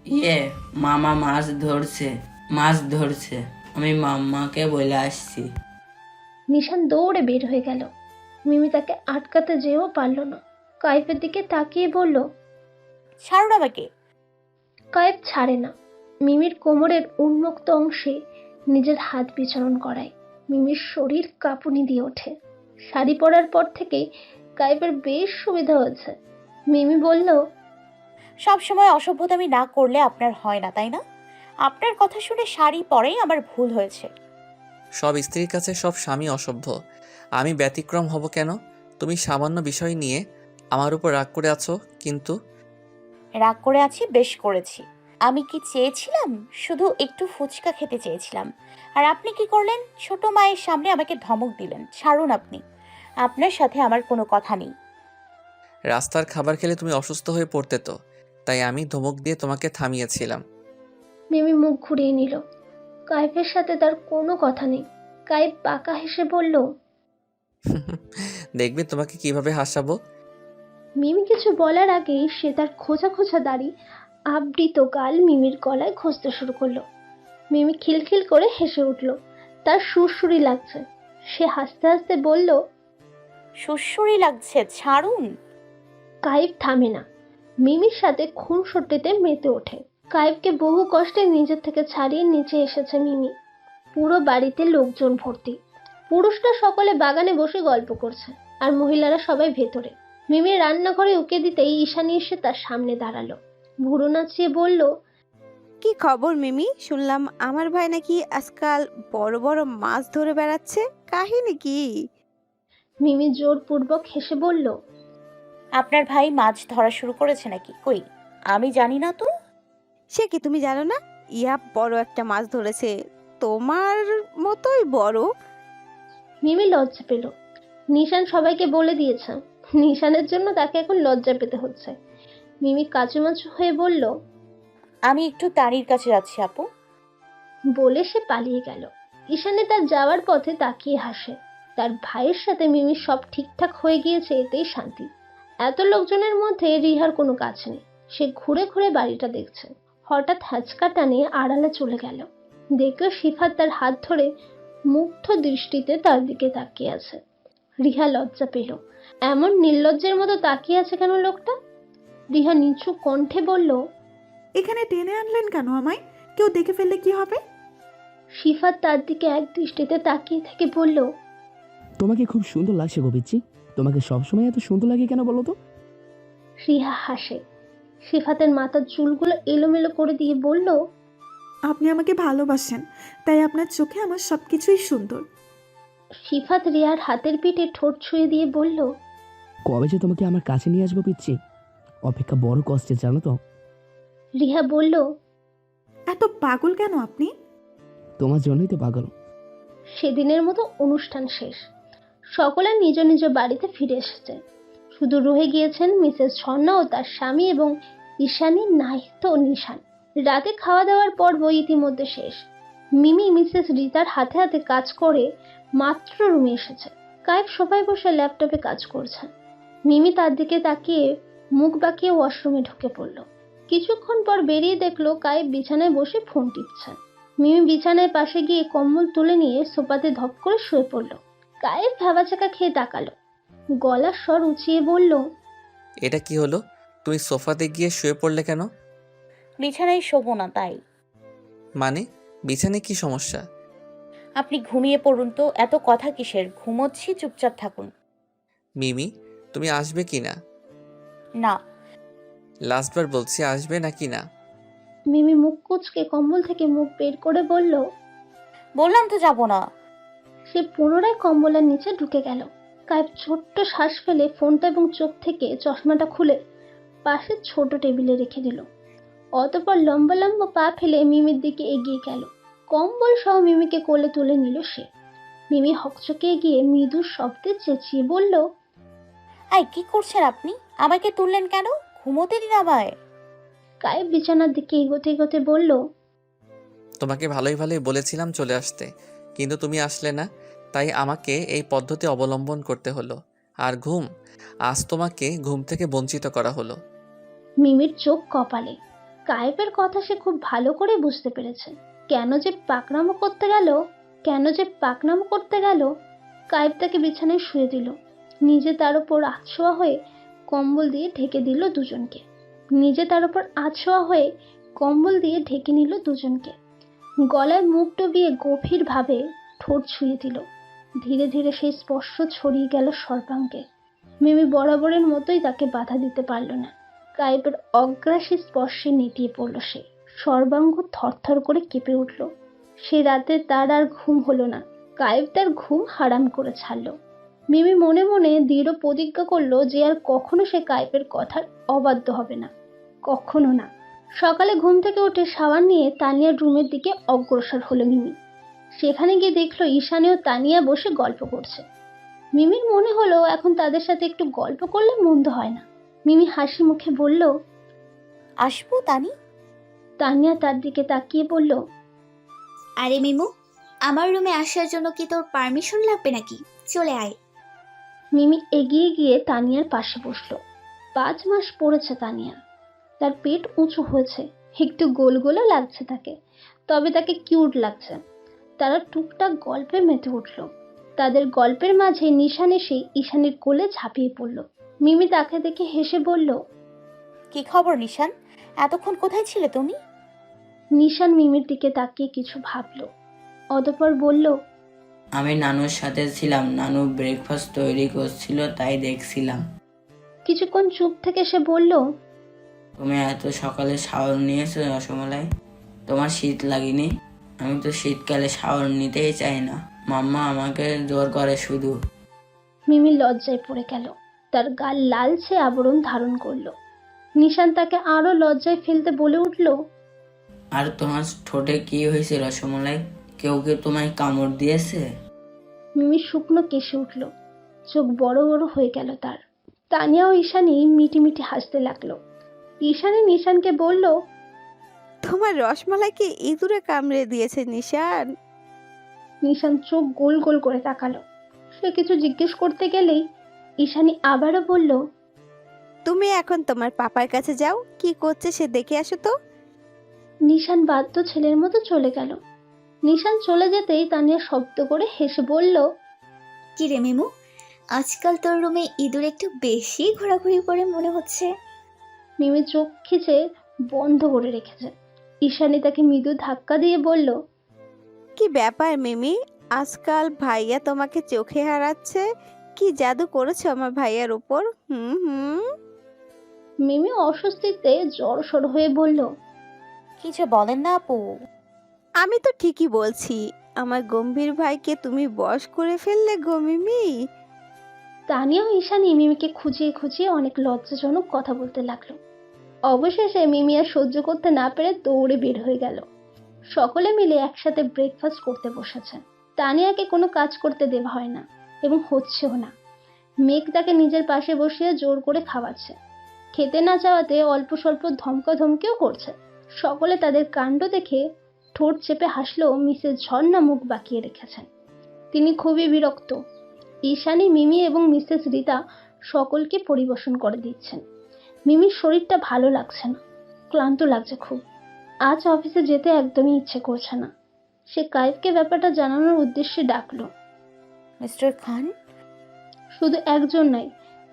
ইয়ে, মামা মাছ ধরছে। আমি মাম্মাকে বলে আসছি। নিশান দৌড়ে বের হয়ে গেল। মিমি তাকে আটকাতে যেও পারল না। কায়েবের দিকে তাকিয়ে বলল, ছাড়ুন আমাকে। কায়েব ছাড়ে না। মিমির কোমরের উন্মুক্ত অংশে নিজের হাত বিচরণ করায়। মিমির শরীর কাঁপুনি দিয়ে ওঠে। শাড়ি পরার পর থেকে কায়েবের বেশ সুবিধা হয়েছে। মিমি বলল, সব সময় অসভ্যতামি না করলে আপনার হয় না, তাই না? আপনার কথা শুনে শাড়ি পরেই আমার ভুল হয়েছে। সব স্ত্রীর কাছে সব স্বামী অসভ্য। আমি ব্যতিক্রম হব কেন? তুমি সামান্য বিষয় নিয়ে আমার উপর রাগ করে আছো, কিন্তু রাগ করে আছি, বেশ করেছি। আমি কি চেয়েছিলাম? শুধু একটু ফুচকা খেতে চেয়েছিলাম। আর আপনি কি করলেন? ছোট মায়ের সামনে আমাকে ধমক দিলেন। ছাড়ুন আপনি। আপনার সাথে আমার কোনো কথা নেই। রাস্তার খাবার খেলে তুমি অসুস্থ হয়ে পড়তে তো, তাই আমি ধমক দিয়ে তোমাকে থামিয়েছিলাম। মিমি মুখ ঘুরিয়ে নিল। কায়েবের সাথে তার কোনো কথা নেই। কায়েব বাঁকা হেসে বলল, দেখবে তোমাকে কিভাবে হাসাবো। মিমি কিছু বলার আগেই সে তার খোঁচা খোঁচা দাড়ি আবৃত গাল মিমির গলায় ঘষতে শুরু করলো। মিমি খিলখিল করে হেসে উঠল। তার সুরসুরি লাগছে। সে হাসতে হাসতে বলল, সুড়সুড়ি লাগছে, ছাড়ুন। কায়েব থামে না। মিমির সাথে খুনসুটিতে মেতে ওঠে। কায়েবকে বহু কষ্টে নিজের থেকে ছাড়িয়ে নিচে এসেছে মিমি। পুরো বাড়িতে লোকজন ভর্তি। পুরুষরা সকলে বাগানে বসে গল্প করছে, আর মহিলারা সবাই ভেতরে। মিমি রান্নাঘরে উকে দিতেই ঈশানী এসে তার সামনে দাঁড়ালো। ভুরু নাচিয়ে বলল, কি খবর মিমি? শুনলাম আমার ভাই নাকি আজকাল বড় বড় মাছ ধরে বেড়াচ্ছে। কাহিনী কি? মিমি জোরপূর্বক হেসে বলল, আপনার ভাই মাছ ধরা শুরু করেছে নাকি? কই, আমি জানি না তো। সে কি তুমি জানো না? ইয়া বড় একটা মাছ ধরেছে, তোমার মতোই বড়। মিমি লজ্জা পেল। নিশান সবাইকে বলে দিয়েছে। নিশানের জন্য তাকে এখন লজ্জা পেতে হচ্ছে। মিমি কাচুমাচু হয়ে বলল, আমি একটু তানির কাছে যাচ্ছি আপু। বলে সে পালিয়ে গেল। ঈশানী তার যাওয়ার পথে তাকিয়ে হাসে। তার ভাইয়ের সাথে মিমির সব ঠিকঠাক হয়ে গিয়েছে, এতেই শান্তি। এত লোকজনের মধ্যে রিহার কোনো কাজ নেই। সে ঘুরে ঘুরে বাড়িটা দেখছে। হঠাৎ হ্যাচকা টানে আড়ালে চলে গেল। দেখলো সিফাত তার হাত ধরে মুগ্ধ দৃষ্টিতে তার দিকে তাকিয়ে আছে। রিহা লজ্জা পেল। এমন নির্লজ্জের মতো তাকিয়ে আছে কেন লোকটা? রিহা নিচু কণ্ঠে বলল, এখানে টেনে আনলেন কেন আমায়? কেউ দেখে ফেললে কি হবে? সিফাত তার দিকে এক দৃষ্টিতে তাকিয়ে থেকে বলল, তোমাকে খুব সুন্দর লাগছে গো পিচ্চি। তোমাকে সবসময় এত সুন্দর লাগে কেন বলো তো? রিহা হাসে। সিফাতের মাথার চুলগুলো এলোমেলো করে দিয়ে বলল, আপনি আমাকে ভালোবাসেন, তাই আপনার চোখে আমার সবকিছুই সুন্দর। সিফাত রিয়ার হাতের পিঠে ঠোঁট ছুঁয়ে দিয়ে বলল, কবে যে তোমাকে আমার কাছে নিয়ে আসবো পিচ্চি, অপেক্ষা বড় কষ্টের, জানো তো? রিহা বলল, এত পাগল কেন আপনি? তোমার জন্যই তো পাগল। সেদিনের মতো অনুষ্ঠান শেষ। সকলে নিজ নিজ বাড়িতে ফিরে এসেছে। শুধু রয়ে গিয়েছেন মিসেস ঝর্ণা ও তার স্বামী এবং ঈশানী, নাহিদ ও নিশান। রাতে খাওয়া দাওয়ার পর্ব ইতিমধ্যে শেষ। মিমি মিসেস রিতার হাতে হাতে কাজ করে মাত্র রুমে এসেছে। কায়েব সোফায় বসে ল্যাপটপে কাজ করছে। মিমি তার দিকে তাকিয়ে মুখ বাঁকিয়ে ওয়াশরুমে ঢুকে পড়ল। কিছুক্ষণ পর বেরিয়ে দেখলো কায়েব বিছানায় বসে ফোন টিপছে। মিমি বিছানায় পাশে গিয়ে কম্বল তুলে নিয়ে সোফাতে ধপ করে শুয়ে পড়ল। কায়েব ভাবাচাকা খেয়ে তাকালো। গলার স্বর উঁচিয়ে বলল, এটা কি হলো? তুমি সোফাতে গিয়ে শুয়ে পড়লে কেন? বিছানায় শোবো না তাই। মানে, বিছানে কি সমস্যা? আপনি ঘুমিয়ে পড়ুন তো, এত কথা কিসের? ঘুমোচ্ছি, চুপচাপ থাকুন। মিমি, তুমি আসবে কি না? না। লাস্টবার বলছি, আসবে নাকি না? মিমি মুখ কুঁচকে কম্বল থেকে মুখ বের করে বলল। বললাম তো যাব না। সে পুনরায় কম্বলের নিচে ঢুকে গেল। কায়েব ছোট্ট শ্বাস ফেলে ফোনটা এবং চোখ থেকে চশমাটা খুলে পাশের ছোট টেবিলে রেখে দিল। অতঃপর লম্বা লম্বা পা ফেলে মিমির দিকে এগিয়ে গেল। কম্বল সহ মিমিকে কোলে তুলে নিল সে। মিমি হকচকে গিয়ে মৃদু শব্দে চেঁচিয়ে বলল, আই, কি করছেন আপনি? আমাকে তুললেন কেন? ঘুমোতে দিন আমায়। কায়েব বিছানার দিকে এগোতে এগোতে বলল, তোমাকে ভালোই ভালোই বলেছিলাম চলে আসতে, কিন্তু তুমি আসলে না, তাই আমাকে এই পদ্ধতি অবলম্বন করতে হলো। আর আজ তোমাকে ঘুম থেকে বঞ্চিত করা হলো। মিমির চোখ কপালে। কায়েবের কথা সে খুব ভালো করে বুঝতে পেরেছে। কেন যে পাকনামো করতে গেল। কায়েব তাকে বিছানায় শুয়ে দিল, নিজে তার উপর আধশোয়া হয়ে কম্বল দিয়ে ঢেকে নিল দুজনকে। গলায় মুখ ডুবিয়ে গভীরভাবে ঠোঁট ছুঁয়ে দিল। ধীরে ধীরে সেই স্পর্শ ছড়িয়ে গেল সর্বাঙ্গে। মিমি বরাবরের মতোই তাকে বাধা দিতে পারল না। কায়েবের অগ্রাসী স্পর্শে নেতিয়ে পড়ল সে। সর্বাঙ্গ থরথর করে কেঁপে উঠল। সে রাতে তার আর ঘুম হলো না। কায়েব তার ঘুম হারাম করে ছাড়ল। মিমি মনে মনে দৃঢ় প্রতিজ্ঞা করলো যে আর কখনো সে কায়েবের কথার অবাধ্য হবে না, কখনো না। সকালে ঘুম থেকে উঠে শাওয়ার নিয়ে তানিয়ার রুমের দিকে অগ্রসর হলো মিমি। সেখানে গিয়ে দেখলো ঈশানী ও তানিয়া বসে গল্প করছে। মিমির মনে হলো এখন তাদের সাথে একটু গল্প করলে মন্দ হয় না। মিমি হাসি মুখে বলল, আসবো তানি? তানিয়া তার দিকে তাকিয়ে বলল, আরে মিমু, আমার রুমে আসার জন্য কি তোর পারমিশন লাগবে নাকি? চলে আয়। মিমি এগিয়ে গিয়ে তানিয়ার পাশে বসলো। 5 মাস পড়েছে তানিয়া। তার পেট উঁচু হয়েছে, একটু গোল গোলা লাগছে তাকে, তবে তাকে কিউট লাগছে। তারা টুকটাক গল্পে মেতে উঠল। তাদের গল্পের মাঝে নিশান এসে ঈশানীর কোলে ঝাঁপিয়ে পড়ল। মিমি তাকে দেখে হেসে বলল, কি খবর নিশান? এতক্ষণ কোথায় ছিলে তুমি? নিশান মিমির দিকে তাকিয়ে কিছু ভাবলো, অতঃপর বলল, আমি নানুর সাথে ছিলাম, নানু ব্রেকফাস্ট তৈরি করছিল তাই দেখছিলাম। কিছুক্ষণ চুপ থেকে সে বলল, তুমি এত সকালে শাওয়ার নিয়েছো রসমালাই? তোমার শীত লাগেনি? আমি তো শীতকালে শাওয়ার নিতেই চাই না, মাম্মা আমাকে জোর করে শুধু। মিমি লজ্জায় পড়ে গেল। তার গাল লালচে আবরণ ধারণ করলো। নিশান তাকে আরো লজ্জায় ফেলতে বলে উঠল, আর তোমার ঠোঁটে কি হয়েছে রসমালাই? কেউ কি তোমায় কামড় দিয়েছে? মিমি শুকনো কেসে উঠল, চোখ বড় বড় হয়ে গেল তার। তানিয়া ও ঈশানী মিটিমিটি হাসতে লাগলো। ঈশানী নিশানকে বলল, তোমার রসমালাইকে ইঁদুরে কামড়ে দিয়েছে নিশান? নিশান চোখ গোল গোল করে তাকালো। সে কিছু জিজ্ঞেস করতে গেলেই ঈশানী আবারও বলল, তুমি এখন তোমার পাপার কাছে যাও, কি করছে সে দেখে আসো তো। নিশান বাধ্য ছেলের মতো চলে গেল। নিশান চলে যেতেই তানিয়া শব্দ করে হেসে বলল, কি রে মিমু, আজকাল তোর রুমে ইঁদুর একটু বেশি ঘোরাঘুরি করে মনে হচ্ছে। মিমি চোখ খিচে বন্ধ করে রেখেছে। ঈশানী তাকে মৃদু ধাক্কা দিয়ে বলল, কি ব্যাপার মিমি, আজকাল ভাইয়া তোমাকে চোখে হারাচ্ছে? কি জাদু করেছো আমার ভাইয়ার উপর? হুম। মিমি অস্বস্তিতে জড়সড় হয়ে বলল, কিছু বলেন না আপু। আমি তো ঠিকই বলছি, আমার গম্ভীর ভাইকে তুমি বশ করে ফেললে গো মিমি। তানিয়া ও ঈশানী মিমিকে খুঁজিয়ে খুঁজিয়ে অনেক লজ্জাজনক কথা বলতে লাগলো। অবশেষে মিমি আর সহ্য করতে না পেরে দৌড়ে বের হয়ে গেল। সকলে মিলে একসাথে ব্রেকফাস্ট করতে বসেছে। তানিয়াকে কোনো কাজ করতে দেওয়া হয় না এবং হচ্ছেও না। মেঘ তাকে নিজের পাশে বসিয়ে জোর করে খাওয়াচ্ছে। খেতে না চাওয়াতে অল্প স্বল্প ধমকাধমকিও করছে। সকলে তাদের কাণ্ড দেখে ঠোঁট চেপে হাসলেও মিসেস ঝর্ণা মুখ বাঁকিয়ে রেখেছেন। তিনি খুবই বিরক্ত। ঈশানী, মিমি এবং মিসেস রীতা সকলকে পরিবেশন করে দিচ্ছেন। মিমির শরীরটা ভালো লাগছে না, ক্লান্ত লাগছে খুব। আজ অফিসে যেতে একদমই ইচ্ছে করছে না। সে কায়েবকে ব্যাপারটা জানানোর উদ্দেশ্যে ডাকলো। মিস্টার খান? শুধু একজন নয়,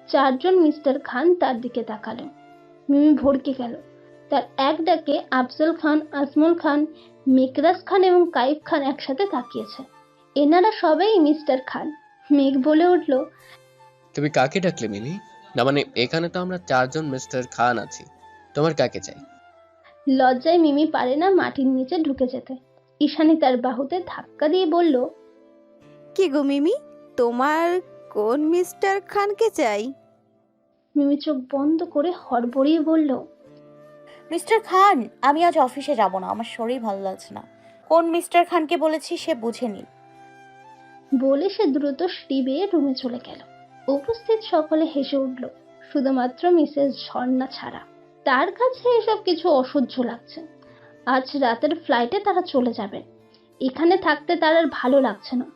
4 জন মিস্টার খান তার দিকে তাকালো। মিমি ভড়কে গেল। তার এক ডাকে আফজল খান, আজমল খান, মেকরাজ খান এবং কায়েব খান একসাথে তাকিয়েছে। এনারা সবাই মিস্টার খান। মেঘ বলে উঠল, তুমি কাকে ডাকলে মিমি? না মানে এখানে তো আমরা 4 জন মিস্টার খান আছি, তোমার কাকে চাই? লজ্জায় মিমি পারে না মাটির নিচে ঢুকে যেতে। ঈশানী তার বাহুতে ধাক্কা দিয়ে বলল, কি গো মিমি, তোমার কোন মিস্টার খানকে চাই? মিমি চোখ বন্ধ করে হড়বড়িয়ে বলল, মিস্টার খান, আমি আজ অফিসে যাব না, আমার শরীর ভালো লাগছে না। কোন মিস্টার খানকে বলেছি সে বুঝে নিন। বলে সে দ্রুত সিঁড়ি বেয়ে রুমে চলে গেল। উপস্থিত সকলে হেসে উঠল, শুধুমাত্র মিসেস ঝর্ণা ছাড়া। তার কাছে এসব কিছু অসহ্য লাগছে। আজ রাতের ফ্লাইটে তারা চলে যাবে। এখানে থাকতে তার আর ভালো লাগছে না।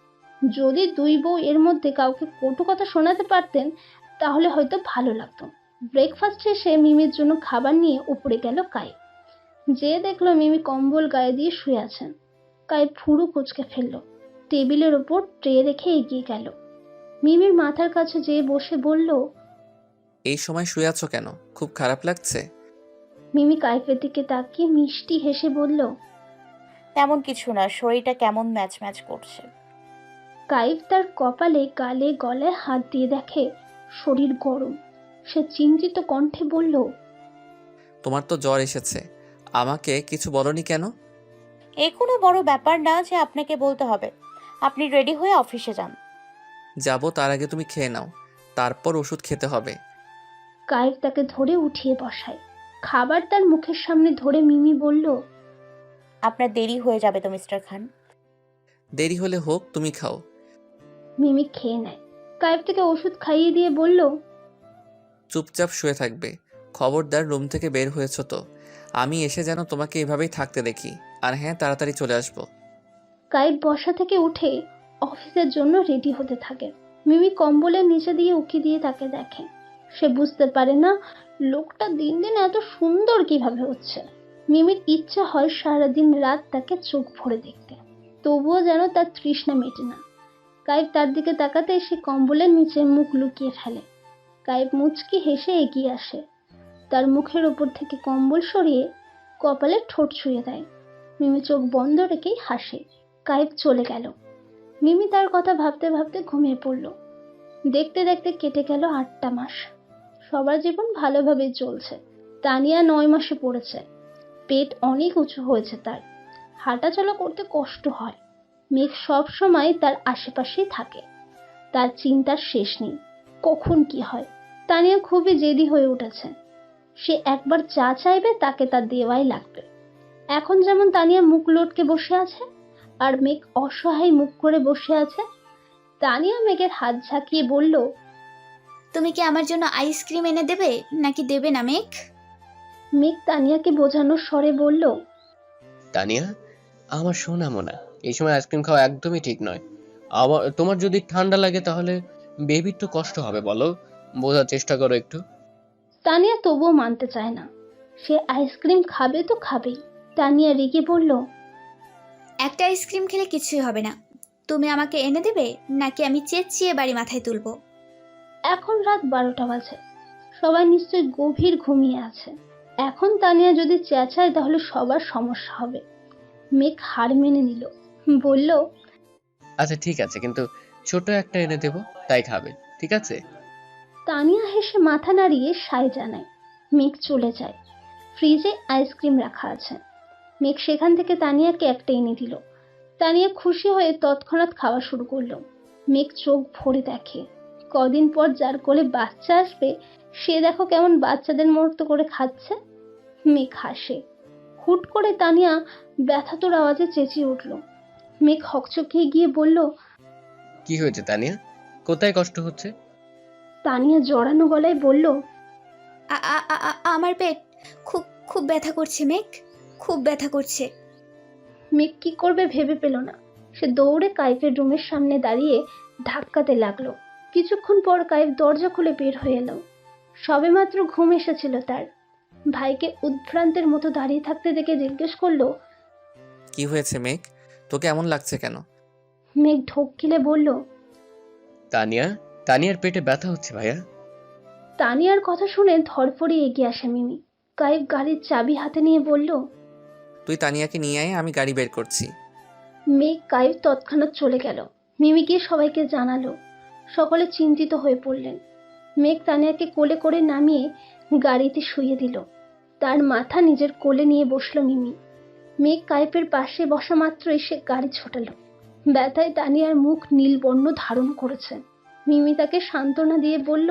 যদি 2 বউ এর মধ্যে কাউকে কটু কথা শোনাতে পারতেন তাহলে হয়তো ভালো লাগতো। ব্রেকফাস্ট শেষে মিমির জন্য খাবার নিয়ে উপরে গেল কায়েব। যে দেখলো মিমি কম্বল গায়ে দিয়ে শুয়ে আছেন। কায়েব ভুরু কুঁচকে ফেলল, টেবিলের ওপর ট্রে রেখে এগিয়ে গেল। মিমির মাথার কাছে যেয়ে বসে বলল, এই সময় শুয়ে আছো কেন? খুব খারাপ লাগছে? মিমি কায়েবের দিকে তাকিয়ে মিষ্টি হেসে বলল, তেমন কিছু না, শরীরটা কেমন ম্যাচ ম্যাচ করছে। কায়েব তার কপালে, গালে, গলায় হাত দিয়ে দেখে শরীর গরম। সে চিন্তিত কণ্ঠে বলল, তোমার তো জ্বর এসেছে, আমাকে কিছু বলনি কেন? এ কোনো বড় ব্যাপার না যে আপনাকে বলতে হবে। আপনি রেডি হয়ে অফিসে যান। যাবো তার আগে তুমি খেয়ে নাও, তারপর ওষুধ খেতে হবে। কায়েব তাকে ধরে উঠিয়ে বসায়। খাবার তার মুখের সামনে ধরে মিমি বলল, আপনার দেরি হয়ে যাবে তো মিস্টার খান। দেরি হলে হোক, তুমি খাও। মিমি খেয়ে নেয়। কায়েব থেকে ওষুধ খাইয়ে দিয়ে বলল, চুপচাপ শুয়ে থাকবে, খবরদার রুম থেকে বের হয়েছো তো আমি এসে যেন তোমাকে এভাবেই থাকতে দেখি। আর হ্যাঁ, তাড়াতাড়ি চলে আসবো। কায়েব বসা থেকে উঠে অফিসের জন্য রেডি হতে থাকে। মিমি কম্বলের নিচে দিয়ে উকি দিয়ে তাকে দেখে। সে বুঝতে পারে না লোকটা দিন দিন এত সুন্দর কিভাবে হচ্ছে। মিমির ইচ্ছা হয় সারাদিন রাত তাকে চোখ ভরে দেখতে, তবুও যেন তার তৃষ্ণা মেটে না। কায়েব তার দিকে তাকাতে সে কম্বলের নিচে মুখ লুকিয়ে ফেলে। কায়েব মুচকি হেসে এগিয়ে আসে, তার মুখের ওপর থেকে কম্বল সরিয়ে কপালে ঠোঁট ছুঁয়ে দেয়। মিমি চোখ বন্ধ রেখেই হাসে। কায়েব চলে গেল। মিমি তার কথা ভাবতে ভাবতে ঘুমিয়ে পড়ল। দেখতে দেখতে কেটে গেল 8টা মাস। সবার জীবন ভালোভাবেই চলছে। তানিয়া 9 মাসে পড়েছে। পেট অনেক উঁচু হয়েছে তার, হাঁটাচলা করতে কষ্ট হয়। মেঘ সব সময় তার আশেপাশেই থাকে। তার চিন্তার শেষ নেই, কখন কি হয়। তানিয়া খুবই জেদি হয়ে উঠেছে। সে একবার যা চাইবে তাকে তা দেওয়াই লাগবে। এখন যেমন তানিয়া মুখ লটকে বসে আছে, আর মেঘ অসহায় মুখ করে বসে আছে। তানিয়া মেঘের হাত ঝাঁকিয়ে বলল, তুমি কি আমার জন্য আইসক্রিম এনে দেবে নাকি দেবে না মেঘ? মেঘ তানিয়াকে বোঝানোর স্বরে বলল, তানিয়া, আমার সোনা মোনা, এই সময় আইসক্রিম খাওয়া একদমই ঠিক নয়। আবার তোমার যদি ঠান্ডা লাগে তাহলে বেবির তো কষ্ট হবে, বলো। বোঝার চেষ্টা করো একটু। তানিয়া তবুও মানতে চায় না। সে আইসক্রিম খাবে তো খাবেই। তানিয়া রেগে বলল, একটা আইসক্রিম খেলে কিছুই হবে না। তুমি আমাকে এনে দেবে নাকি আমি চেঁচিয়ে বাড়ি মাথায় তুলবো? এখন রাত 12টা বাজে। সবাই নিশ্চয়ই গভীর ঘুমিয়ে আছে। এখন তানিয়া যদি চেঁচায় তাহলে সবার সমস্যা হবে। মেঘ হার মেনে নিল, বলল, আচ্ছা ঠিক আছে, কিন্তু ছোট একটা এনে দেবো, তাই খাবে, ঠিক আছে? তানিয়া হেসে মাথা নাড়িয়ে সায় জানায়। মেঘ চলে যায়। ফ্রিজে আইসক্রিম রাখা আছে। মেঘ সেখান থেকে তানিয়াকে একটা এনে দিল। তানিয়া খুশি হয়ে তৎক্ষণাৎ খাওয়া শুরু করলো। মেঘ চোখ ভরে দেখে কদিন পর যার কোলে বাচ্চা আসবে সে দেখো কেমন বাচ্চাদের মতো করে খাচ্ছে। মেঘ হাসে। হুট করে তানিয়া ব্যথাতুর আওয়াজে চেঁচিয়ে উঠল। মেঘ হকচকিয়ে গিয়ে বলল, কি হয়েছে তানিয়া? কোথায় কষ্ট হচ্ছে? তানিয়া জড়ানো গলায় বলল, আমার পেট খুব খুব ব্যথা করছে মেঘ, খুব ব্যথা করছে। মেঘ কি করবে ভেবে পেল না। সে দৌড়ে কাইফের রুমের সামনে দাঁড়িয়ে ধাক্কাতে লাগলো। কিছুক্ষণ পর কাইফ দরজা খুলে বের হয়ে এলো। সবেমাত্র ঘুম এসেছিল তার। ভাইকে উদ্ভ্রান্তের মতো দাঁড়িয়ে থাকতে দেখে জিজ্ঞেস করলো। কি হয়েছে মেঘ? তোকে এমন লাগছে কেন? মেঘ ঢোক গিলে বলল, তানিয়া, তানিয়ার পেটে ব্যথা হচ্ছে ভাইয়া। তানিয়ার কথা শুনে ধরফড়িয়ে এগিয়ে আসে মিমি। কাইফ গাড়ির চাবি হাতে নিয়ে বলল, তুই তানিয়াকে নিয়ে আয়, আমি গাড়ি বের করছি। মেঘ কাইফ তৎক্ষণাৎ চলে গেল। মিমি গিয়ে সবাইকে জানালো। সকলে চিন্তিত হয়ে পড়লেন। মেঘ তানিয়াকে কোলে করে নামিয়ে গাড়িতে শুইয়ে দিল। তার মাথা নিজের কোলে নিয়ে বসলো মিমি। মেঘ কাইফের পাশে বসা মাত্রই সে গাড়ি ছোটালো। ব্যথায় তানিয়ার মুখ নীল বর্ণ ধারণ করেছে। মিমি তাকে সান্ত্বনা দিয়ে বলল,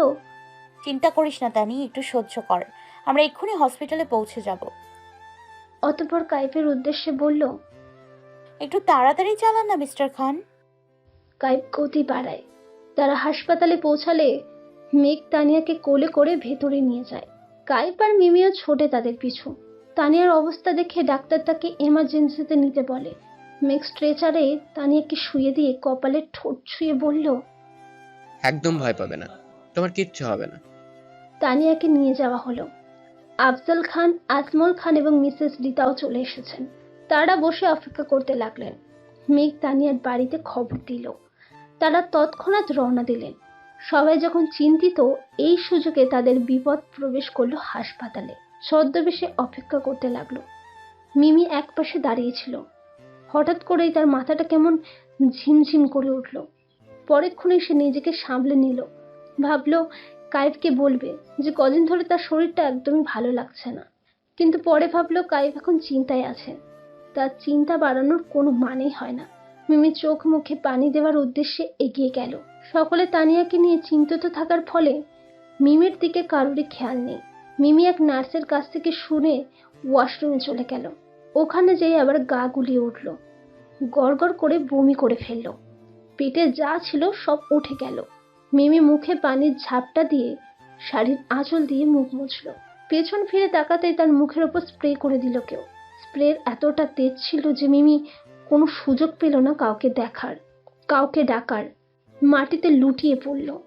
চিন্তা করিস না তানি, একটু সহ্য কর, আমরা এক্ষুনি হসপিটালে পৌঁছে যাব। অতঃপর কাইফের উদ্দেশ্যে বলল, একটু তাড়াতাড়ি চালান না মিস্টার খান। কাইফ গতি বাড়ায়। তারা হাসপাতালে পৌঁছালে মেঘ তানিয়াকে কোলে করে ভেতরে নিয়ে যায়। কাইফ আর মিমিও ছোটে তাদের পিছু। তানিয়ার অবস্থা দেখে ডাক্তার তাকে এমার্জেন্সিতে নিতে বলে। মেঘ স্ট্রেচারে তানিয়াকে শুয়ে দিয়ে কপালে ঠোঁট ছুঁয়ে বলল, একদম ভয় পাবে না, তোমার কিচ্ছু হবে না। তানিয়াকে নিয়ে যাওয়া হলো। আফজল খান, আজমল খান এবং মিসেস রিতাও চলে এসেছেন। তারা বসে অপেক্ষা করতে লাগলেন। মেঘ তানিয়ার বাড়িতে খবর দিল। তারা তৎক্ষণাৎ রওনা দিলেন। সবাই যখন চিন্তিত, এই সুযোগে তাদের বিপদ প্রবেশ করলো হাসপাতালে। ছদ্মবেশে অপেক্ষা করতে লাগলো। মিমি একপাশে দাঁড়িয়েছিল। হঠাৎ করেই তার মাথাটা কেমন ঝিমঝিম করে উঠল। পরেক্ষণে সে নিজেকে সামলে নিল। ভাবলো কায়েবকে বলবে যে কদিন ধরে তার শরীরটা একদমই ভালো লাগছে না। কিন্তু পরে ভাবলো কায়েব এখন চিন্তায় আছে, তার চিন্তা বাড়ানোর কোনো মানেই হয় না। মিমি চোখ মুখে পানি দেওয়ার উদ্দেশ্যে এগিয়ে গেল। সকলে তানিয়াকে নিয়ে চিন্তিত থাকার ফলে মিমির দিকে কারোরই খেয়াল নেই। মিমি এক নার্সের কাছ থেকে শুনে ওয়াশরুমে চলে গেল। ওখানে যেয়ে আবার গা গুলিয়ে উঠল। গড়গড় করে বমি করে ফেলল। পেটে যা ছিল সব উঠে গেল। মিমি মুখে পানির ঝাপটা দিয়ে শাড়ির আঁচল দিয়ে মুখ মুছল। পেছন ফিরে তাকাতেই তার মুখের ওপর স্প্রে করে দিল কেউ। স্প্রের এতটা তেজ ছিল যে মিমি কোনো সুযোগ পেল না কাউকে দেখার, কাউকে ডাকার। মাটিতে লুটিয়ে পড়ল।